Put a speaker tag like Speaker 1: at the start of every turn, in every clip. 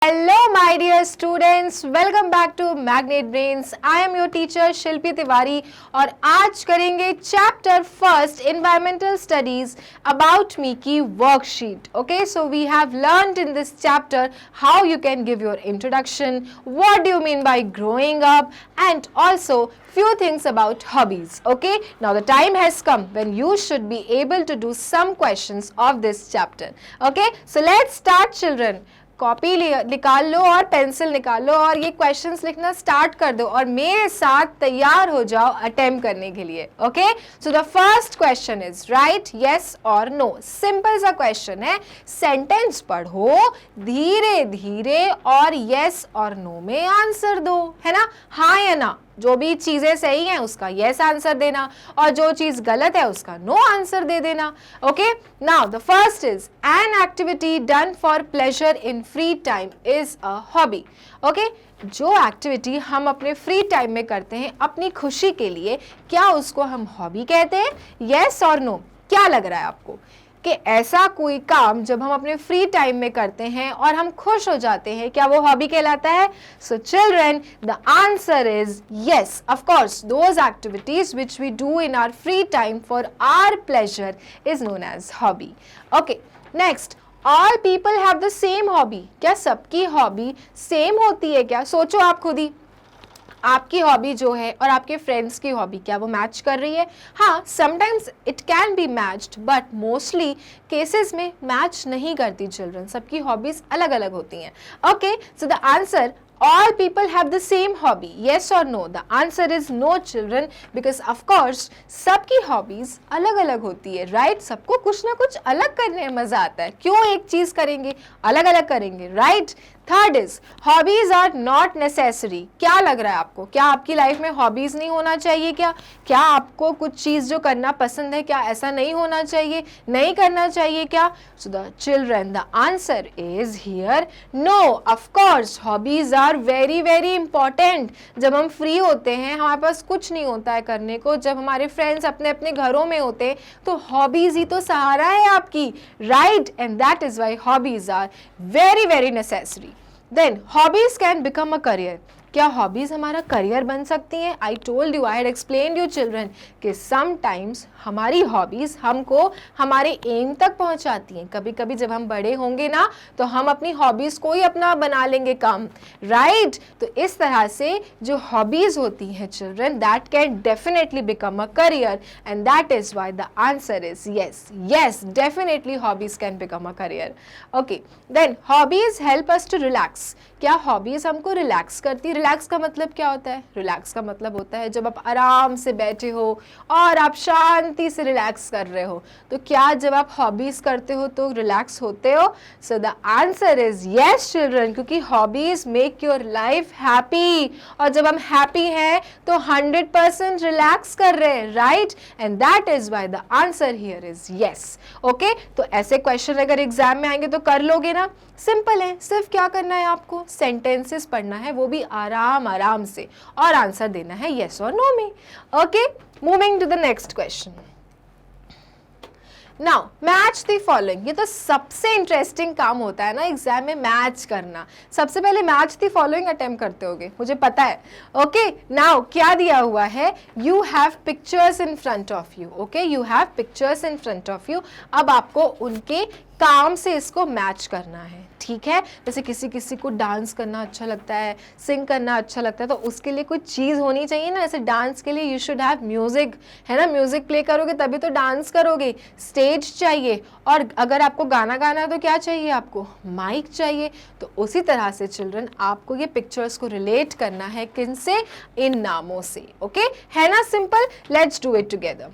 Speaker 1: Hello my dear students, welcome back to Magnet Brains. I am your teacher शिल्पी तिवारी और आज करेंगे chapter first Environmental Studies about me की worksheet. Okay, so we have learned in this chapter how you can give your introduction, what do you mean by growing up, and also few things about hobbies. Okay, now the time has come when you should be able to do some questions of this chapter. Okay, so let's start children. Copy निकाल लो और pencil निकाल लो और ये questions लिखना start कर दो और मेरे साथ तैयार हो जाओ अटेम्प्ट करने के लिए. Okay, so the first question is right yes और नो. सिंपल सा क्वेश्चन है, सेंटेंस पढ़ो धीरे धीरे और यस और नो में आंसर दो, है ना. हाँ या ना, जो भी चीजें सही हैं उसका यस आंसर देना और जो चीज गलत है उसका नो आंसर दे देना. Okay, now the first is an activity done for pleasure in free time is a hobby. Okay, जो एक्टिविटी हम अपने फ्री टाइम में करते हैं अपनी खुशी के लिए, क्या उसको हम हॉबी कहते हैं? यस और नो, क्या लग रहा है आपको कि ऐसा कोई काम जब हम अपने फ्री टाइम में करते हैं और हम खुश हो जाते हैं, क्या वो हॉबी कहलाता है? So children, the answer is yes. Of course those activities which we do in our free time for our pleasure is known as hobby. Okay, next, all people have the same hobby. क्या सबकी hobby same होती है क्या? सोचो आप खुद ही, आपकी hobby जो है और आपके फ्रेंड्स की हॉबी, क्या वो मैच कर रही है? हाँ, sometimes it can be matched but mostly cases में मैच नहीं करती चिल्ड्रन. सबकी हॉबीज अलग अलग होती हैं. Okay, so the answer all people have the same hobby, yes or no? The answer is no children, because of course सबकी hobbies अलग अलग होती है, right? सबको कुछ ना कुछ अलग करने में मजा आता है. क्यों एक चीज करेंगे, अलग अलग करेंगे, right? Third is hobbies are not necessary. क्या लग रहा है आपको, क्या आपकी लाइफ में हॉबीज नहीं होना चाहिए? क्या आपको कुछ चीज जो करना पसंद है, क्या ऐसा नहीं होना चाहिए, नहीं करना चाहिए क्या? So the children, the answer is here no. Of course hobbies are very very important. जब हम फ्री होते हैं, हमारे पास कुछ नहीं होता है करने को, जब हमारे फ्रेंड्स अपने अपने घरों में होते हैं, तो हॉबीज ही तो सहारा है आपकी, right? And that is why hobbies are very very necessary. Then hobbies can become a career. क्या हॉबीज हमारा करियर बन सकती हैं? I told you, I had explained you children कि समटाइम्स हमारी हॉबीज हमको हमारे एम तक पहुंचाती हैं. कभी कभी जब हम बड़े होंगे ना, तो हम अपनी हॉबीज को ही अपना बना लेंगे काम, राइट? तो इस तरह से जो हॉबीज होती हैं children, that can definitely become a career and that is why the answer is yes. Yes, definitely hobbies can become a career. Okay, then hobbies help us to relax. क्या hobbies हमको relax करती? Relax का मतलब क्या होता है? Relax का मतलब होता है जब आप आराम से बैठे हो और आप शांति से रिलैक्स कर रहे हो. तो क्या जब आप हॉबीज करते हो तो रिलैक्स होते हो? So the answer is yes children, क्योंकि hobbies make your life happy और जब हम हैप्पी हैं तो 100% रिलैक्स कर रहे हैं, right? And that is why the answer here is yes. Okay, तो ऐसे क्वेश्चन अगर एग्जाम में आएंगे तो कर लोगे ना? सिंपल है, सिर्फ क्या करना है आपको, सेंटेंसेस पढ़ना है, वो भी आराम आराम से, और आंसर देना है यस और नो में. Okay, moving to the next question. Now match the following. ये तो सबसे इंटरेस्टिंग काम होता है ना एग्जाम में, मैच करना. सबसे पहले मैच द फॉलोइंग अटेम्प्ट करते होगे, मुझे पता है. ओके, नाउ क्या दिया हुआ है? You have pictures in front of you. Okay, you have pictures in front of you. अब आपको उनके काम से इसको मैच करना है, ठीक है? जैसे किसी किसी को डांस करना अच्छा लगता है, सिंग करना अच्छा लगता है, तो उसके लिए कोई चीज़ होनी चाहिए ना. जैसे डांस के लिए यू शुड हैव म्यूजिक, है ना? म्यूजिक प्ले करोगे तभी तो डांस करोगे. स्टेज चाहिए, और अगर आपको गाना गाना है तो क्या चाहिए आपको? माइक चाहिए. तो उसी तरह से चिल्ड्रन आपको ये पिक्चर्स को रिलेट करना है, किनसे? इन नामों से. ओके, है ना simple? Let's do it together.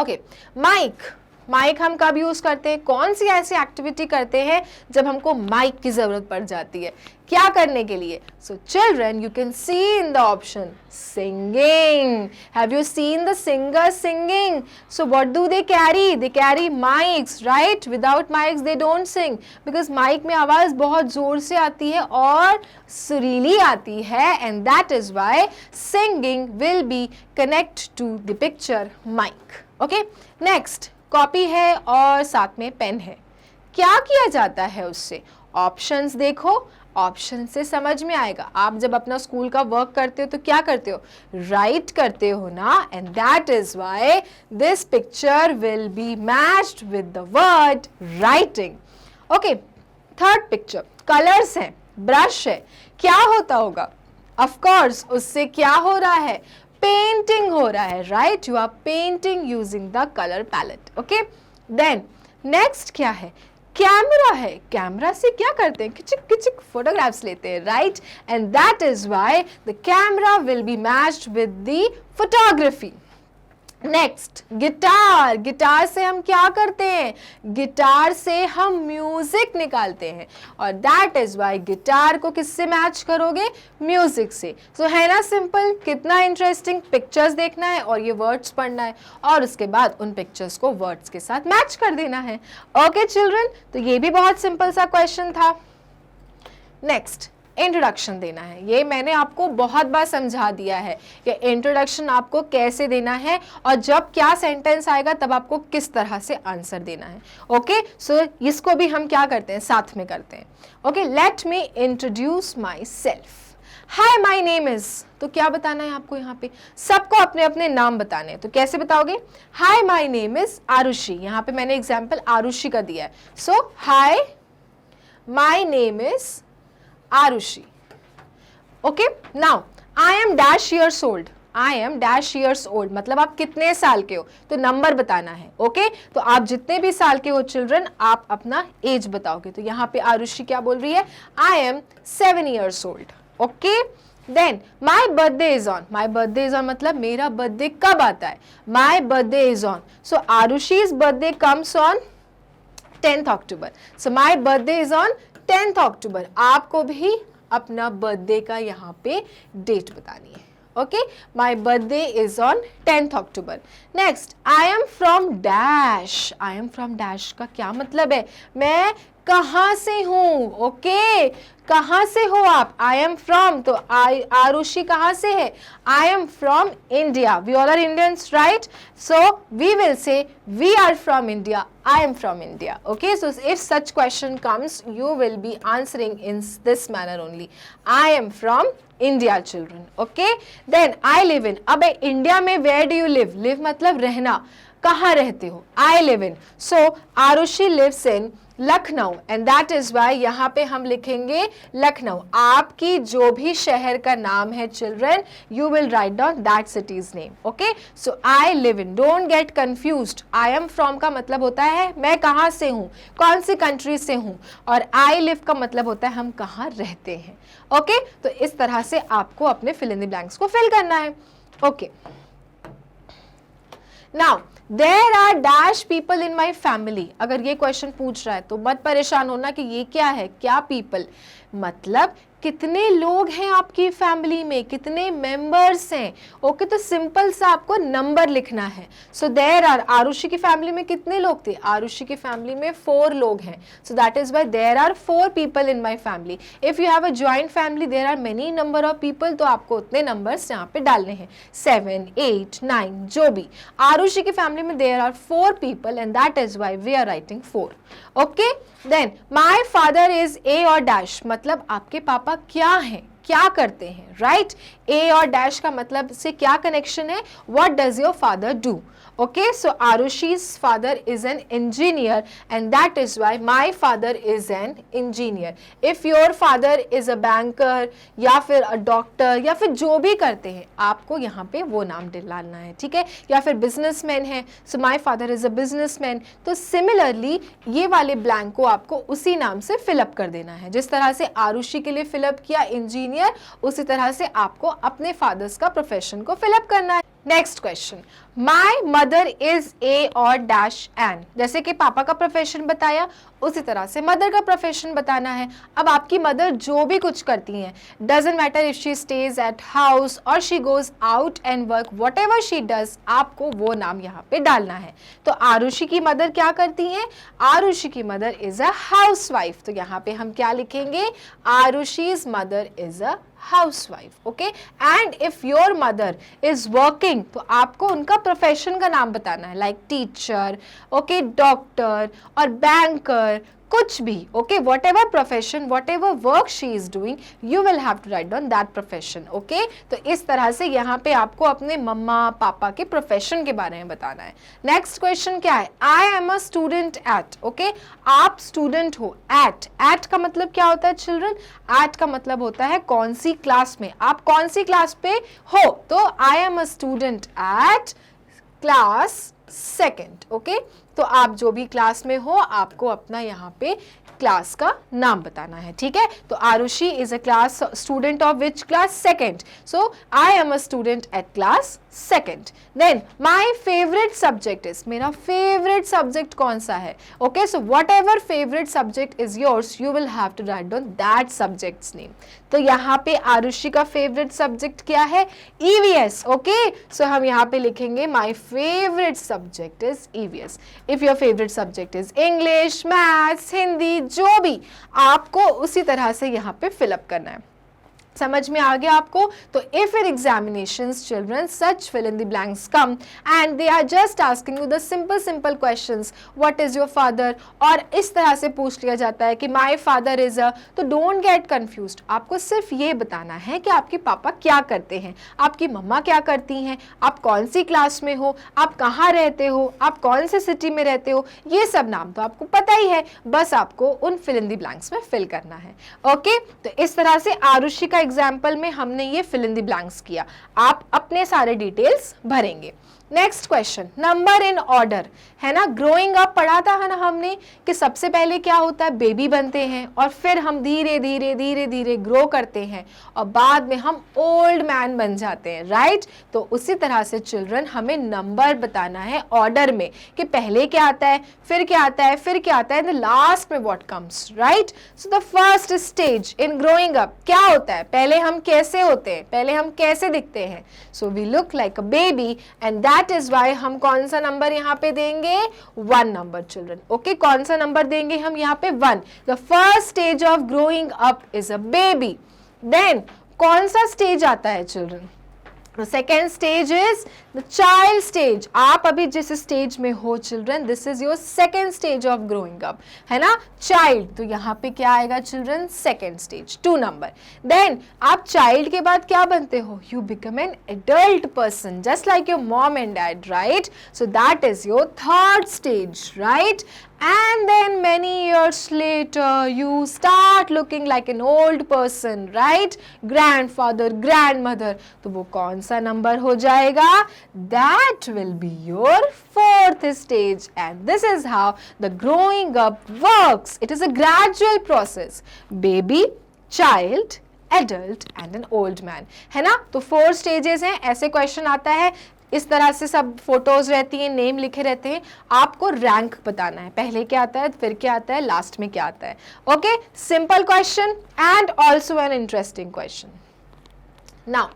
Speaker 1: Okay, mic. Mic हम कब यूज करते हैं? कौन सी ऐसी एक्टिविटी करते हैं जब हमको माइक की जरूरत पड़ जाती है? क्या करने के लिए? So children, you can see in the option singing. Have you seen the singers singing? So what do they carry? They carry mics, right? Without mics they don't sing, because mic में आवाज बहुत जोर से आती है और सुरीली आती है, and that is why singing will be connect to the picture mic. Okay, next, copy है और साथ में पेन है. क्या किया जाता है उससे? ऑप्शंस देखो, ऑप्शन से समझ में आएगा। आप जब अपना स्कूल का वर्क करते हो तो क्या करते हो, राइट करते हो ना, and that is why this picture will be matched with the word writing. Okay, third picture, colours हैं, ब्रश है, क्या होता होगा, ऑफ कोर्स उससे क्या हो रहा है, पेंटिंग हो रहा है, right, you are painting using the colour palette. Okay, then next क्या है, कैमरा है, कैमरा से क्या करते हैं, किचिक किचिक फोटोग्राफ्स लेते हैं, right, and that is why the camera will be matched with the photography. Next, guitar, guitar से हम क्या करते हैं, गिटार से हम म्यूजिक निकालते हैं, और दैट इज व्हाई गिटार को किससे मैच करोगे, म्यूजिक से। सो है ना सिंपल, कितना इंटरेस्टिंग, पिक्चर्स देखना है और ये वर्ड्स पढ़ना है, और उसके बाद उन पिक्चर्स को वर्ड्स के साथ मैच कर देना है। ओके चिल्ड्रन, तो ये भी बहुत सिंपल सा क्वेश्चन था। नेक्स्ट, इंट्रोडक्शन देना है, ये मैंने आपको बहुत बार समझा दिया है, ये इंट्रोडक्शन आपको कैसे देना है और जब क्या सेंटेंस आएगा तब आपको किस तरह से आंसर देना है। ओके, सो इसको भी हम क्या करते हैं, साथ में करते हैं। Okay, let me introduce my self. Hi my name is, तो क्या बताना है आपको, यहाँ पे सबको अपने अपने नाम बताने हैं, तो कैसे बताओगे, hi my name is Arushi, यहाँ पे मैंने एग्जाम्पल आरुषि का दिया है। So hi my name is Arushi. Okay, now I am dash years old. I am dash years old. मतलब आप कितने साल के हो, तो नंबर बताना है। ओके, तो आप जितने भी साल के हो चिल्ड्रन, आप अपना एज बताओगे। तो यहाँ पे आरुषि क्या बोल रही है, I am 7 years old. Okay, then my birthday is on. My birthday is on मतलब मेरा बर्थडे कब आता है, my birthday is on. So Arushi's birthday comes on 10th October. So my birthday is on 10th October. आपको भी अपना birthday का यहाँ पे डेट बतानी है। Okay, my birthday is on 10th October. Next, I am from dash. I am from dash का क्या मतलब है, मैं कहाँ से हूँ। ओके, कहाँ से हो आप, आई एम फ्रॉम, तो आरुषि कहाँ से है, I am from India, we all are Indians, right, so we will say we are from India, I am from India. Okay, so if such question comes you will be answering in this manner only, I am from India children. Okay, then I live in, अब India में where do you live, live मतलब रहना, कहाँ रहते हो, I live in, so Arushi lives in Lucknow, and that is Y यहाँ पे हम लिखेंगे लखनऊ। आपकी जो भी शहर का नाम है children, you will write down that cities name. Okay, so I live in, don't get confused, I am from का मतलब होता है मैं कहाँ से हूँ, कौन सी कंट्री से हूँ, और आई लिव का मतलब होता है हम कहाँ रहते हैं। ओके, तो इस तरह से आपको अपने फिल इन द ब्लैंक्स को फिल करना है। Okay, now there are dash people in my family. अगर ये क्वेश्चन पूछ रहा है तो मत परेशान होना कि ये क्या है, क्या पीपल मतलब कितने लोग हैं आपकी फैमिली में, कितने मेंबर्स हैं। ओके, तो सिंपल सा आपको नंबर लिखना है। सो देयर आर, आरुषि की फैमिली में कितने लोग थे, आरुषि की फैमिली में 4 लोग हैं, so that is why there are 4 people in my family. If you have a joint family there are many number of people, तो आपको उतने नंबर्स यहाँ पे डालने हैं, 7, 8, 9 जो भी। आरुषि की फैमिली में there are 4 people and that is why we are writing 4। Okay, then my father is a और डैश, मतलब आपके पापा क्या हैं, क्या करते हैं, राइट, ए और डैश का मतलब से क्या कनेक्शन है, what does your father do. Okay, so Arushi's father is an engineer and that is why my father is an engineer. If your father is a banker या फिर a doctor या फिर जो भी करते हैं, आपको यहाँ पे वो नाम डालना है, ठीक है, या फिर businessman है, so my father is a businessman। तो similarly ये वाले blank को आपको उसी नाम से fill up कर देना है, जिस तरह से आरुषि के लिए fill up किया engineer, उसी तरह से आपको अपने fathers का profession को fill up करना है। Next question, my mother is a और डैश एन, जैसे कि पापा का प्रोफेशन बताया उसी तरह से मदर का प्रोफेशन बताना है। अब आपकी मदर जो भी कुछ करती हैं, doesn't matter if she stays at house और she goes out and work, whatever she does, आपको वो नाम यहाँ पे डालना है। तो आरुषि की मदर क्या करती हैं, आरुषि की मदर इज अ हाउसवाइफ, तो यहाँ पे हम क्या लिखेंगे, Arushi's mother is a housewife. Okay, and if your mother is working, तो आपको उनका प्रोफेशन का नाम बताना है, लाइक टीचर, ओके, डॉक्टर और बैंकर, कुछ भी, okay, whatever profession, whatever work she is doing, you will have to write down that profession, okay. तो इस तरह से यहाँ पे आपको अपने मम्मा पापा के प्रोफेशन के बारे में बताना है। नेक्स्ट क्वेश्चन क्या है, I am a student eight, okay, आप स्टूडेंट हो, एट का मतलब क्या होता है चिल्ड्रन, एट का मतलब होता है कौन सी क्लास में, आप कौन सी क्लास पे हो, तो आई am a student at class second, okay. तो आप जो भी क्लास में हो आपको अपना यहाँ पे क्लास का नाम बताना है, ठीक है। तो Arushi is a class student of which class, second, so I am a student at class second. Then my favourite subject is, मेरा फेवरेट सब्जेक्ट कौन सा है, okay, so whatever favourite subject is yours you will have to write down that subject's name. तो यहाँ पे आरुषि का favourite subject क्या है, ईवीएस, ओके, सो हम यहाँ पे लिखेंगे माई favourite subject is EVS. If your favourite subject is English, maths, Hindi, जो भी, आपको उसी तरह से यहाँ पे फिलअप करना है। समझ में आ गया आपको। तो if in examinations children such fill in the blanks come and they are just asking you the simple questions, what is your father, और इस तरह से पूछ लिया जाता है कि my father is a, तो don't get confused, आपको सिर्फ ये बताना है कि आपके पापा क्या करते हैं, आपकी मम्मा क्या करती हैं, आप कौन सी क्लास में हो, आप कहाँ रहते हो, आप कौन से सिटी में रहते हो, ये सब नाम तो आपको पता ही है, बस आपको उन fill in the blanks में फिल करना है। ओके, तो इस तरह से आरुषि का एग्जाम्पल में हमने ये फिल इन द ब्लैंक्स किया, आप अपने सारे डिटेल्स भरेंगे। Next question, number in order, है ना, ग्रोइंग अप पढ़ा था है ना हमने कि सबसे पहले क्या होता है, बेबी बनते हैं और फिर हम धीरे धीरे ग्रो करते हैं और बाद में हम ओल्ड मैन बन जाते हैं, राइट। तो उसी तरह से चिल्ड्रन हमें नंबर बताना है ऑर्डर में कि पहले क्या आता है, फिर क्या आता है, फिर क्या आता है, द लास्ट में what comes, right. So the first stage in growing up क्या होता है, पहले हम कैसे होते हैं, पहले हम कैसे दिखते हैं, so we look like a baby and that is why हम कौन सा नंबर यहाँ पे देंगे, 1 नंबर चिल्ड्रन, ओके, कौन सा नंबर देंगे हम यहाँ पे, 1। The first stage of growing up is a baby. Then कौन सा स्टेज आता है children, The second stage is the child stage. आप अभी जिस स्टेज में हो children, this is your second stage of growing up, है ना, चाइल्ड, तो यहाँ पे क्या आएगा children, second stage, 2 number. Then आप चाइल्ड के बाद क्या बनते हो, you become an adult person just like your mom and dad, right. So that is your third stage, right. And then many years later you start looking like an old person, right, grandfather, grandmother, तो वो कौन सा number हो जाएगा, that will be your 4th stage and this is how the growing up works. It is a gradual process, baby, child, adult and an old man, है ना। तो 4 stages हैं, ऐसे क्वेश्चन आता है, इस तरह से सब फोटोज रहती हैं, नेम लिखे रहते हैं, आपको रैंक बताना है, पहले क्या आता है, फिर क्या आता है, लास्ट में क्या आता है। Okay, simple question and also an interesting question. Now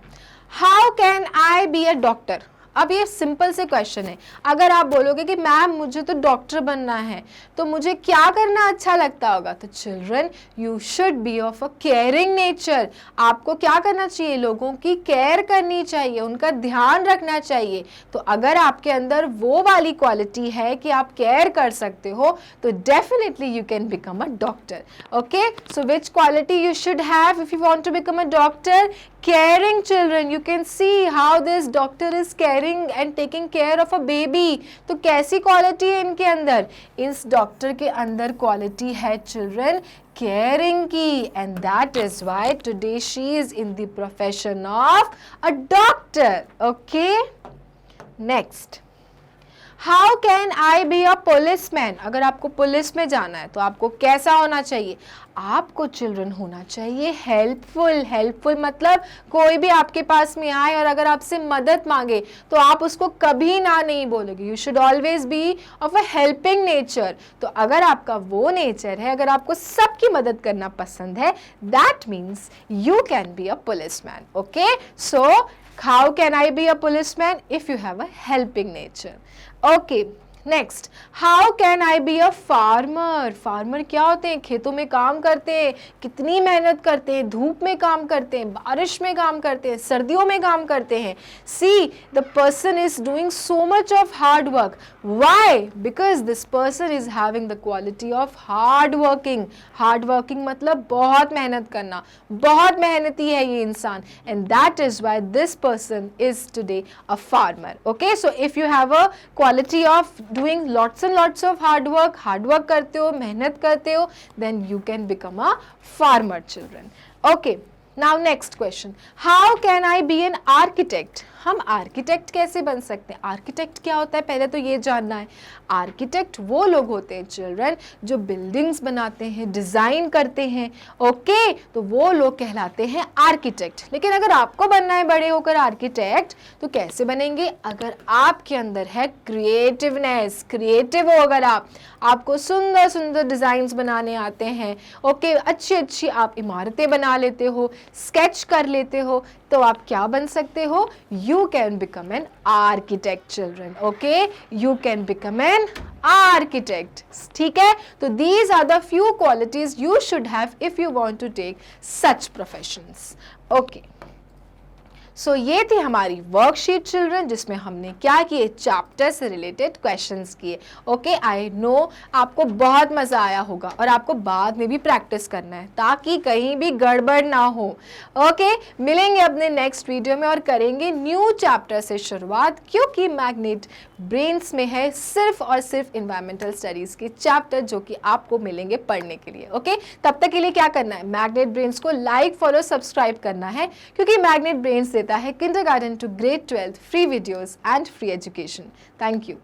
Speaker 1: how can I be a doctor, अब ये सिंपल से क्वेश्चन है, अगर आप बोलोगे कि मैम मुझे तो डॉक्टर बनना है तो मुझे क्या करना अच्छा लगता होगा, तो children you should be of a caring nature, आपको क्या करना चाहिए, लोगों की केयर करनी चाहिए, उनका ध्यान रखना चाहिए। तो अगर आपके अंदर वो वाली क्वालिटी है कि आप केयर कर सकते हो तो definitely you can become a doctor. Okay, so which quality you should have if you want to become a doctor, caring children, you can see how this doctor is caring and taking care of a baby। तो कैसी quality है इनके अंदर, इस doctor के अंदर quality है children caring की, and that is why today she is in the profession of a doctor। okay, next, how can I be a policeman, अगर आपको पुलिस में जाना है तो आपको कैसा होना चाहिए, आपको चिल्ड्रन होना चाहिए हेल्पफुल। हेल्पफुल मतलब कोई भी आपके पास में आए और अगर आपसे मदद मांगे तो आप उसको कभी ना नहीं बोलोगे, you should always be of a helping nature. तो अगर आपका वो नेचर है, अगर आपको सबकी मदद करना पसंद है, that means you can be a policeman. Okay, so how can I be a policeman if you have a helping nature? Okay, next, how can I be a farmer? Farmer क्या होते हैं? खेतों में काम करते हैं, कितनी मेहनत करते हैं, धूप में काम करते हैं, बारिश में काम करते हैं, सर्दियों में काम करते हैं. See, the person is doing so much of hard work. Why? Because this person is having the quality of hard working. Hard working मतलब बहुत मेहनत करना, बहुत मेहनती है ये इंसान, and that is why this person is today a farmer. Okay, so if you have a quality of doing lots and lots of hard work करते हो, मेहनत करते हो, then you can become a farmer, children. Okay, now next question, how can I be an architect? हम architect कैसे बन सकते हैं? आर्किटेक्ट क्या होता है पहले तो ये जानना है. आर्किटेक्ट वो लोग होते हैं चिल्ड्रन जो बिल्डिंग्स बनाते हैं, डिज़ाइन करते हैं. ओके, तो वो लोग कहलाते हैं आर्किटेक्ट. लेकिन अगर आपको बनना है बड़े होकर आर्किटेक्ट तो कैसे बनेंगे? अगर आपके अंदर है क्रिएटिवनेस, क्रिएटिव हो अगर आपको सुंदर सुंदर डिज़ाइंस बनाने आते हैं, ओके, अच्छी अच्छी आप इमारतें बना लेते हो, स्केच कर लेते हो, तो आप क्या बन सकते हो? You can become an architect, children. Okay, you can become an architect. ठीक है, तो these are the few qualities you should have if you want to take such professions. Okay. सो ये थी हमारी वर्कशीट चिल्ड्रन, जिसमें हमने क्या किए? चैप्टर से रिलेटेड क्वेश्चंस किए. ओके, आई नो आपको बहुत मज़ा आया होगा और आपको बाद में भी प्रैक्टिस करना है ताकि कहीं भी गड़बड़ ना हो. ओके, मिलेंगे अपने नेक्स्ट वीडियो में और करेंगे न्यू चैप्टर से शुरुआत, क्योंकि मैग्नेट ब्रेन्स में है सिर्फ और सिर्फ इन्वायरमेंटल स्टडीज़ के चैप्टर जो कि आपको मिलेंगे पढ़ने के लिए. ओके, तब तक के लिए क्या करना है? मैग्नेट ब्रेन्स को लाइक, फॉलो, सब्सक्राइब करना है, क्योंकि मैग्नेट ब्रेन्स देता है kindergarten to grade 12 free videos and free education. Thank you.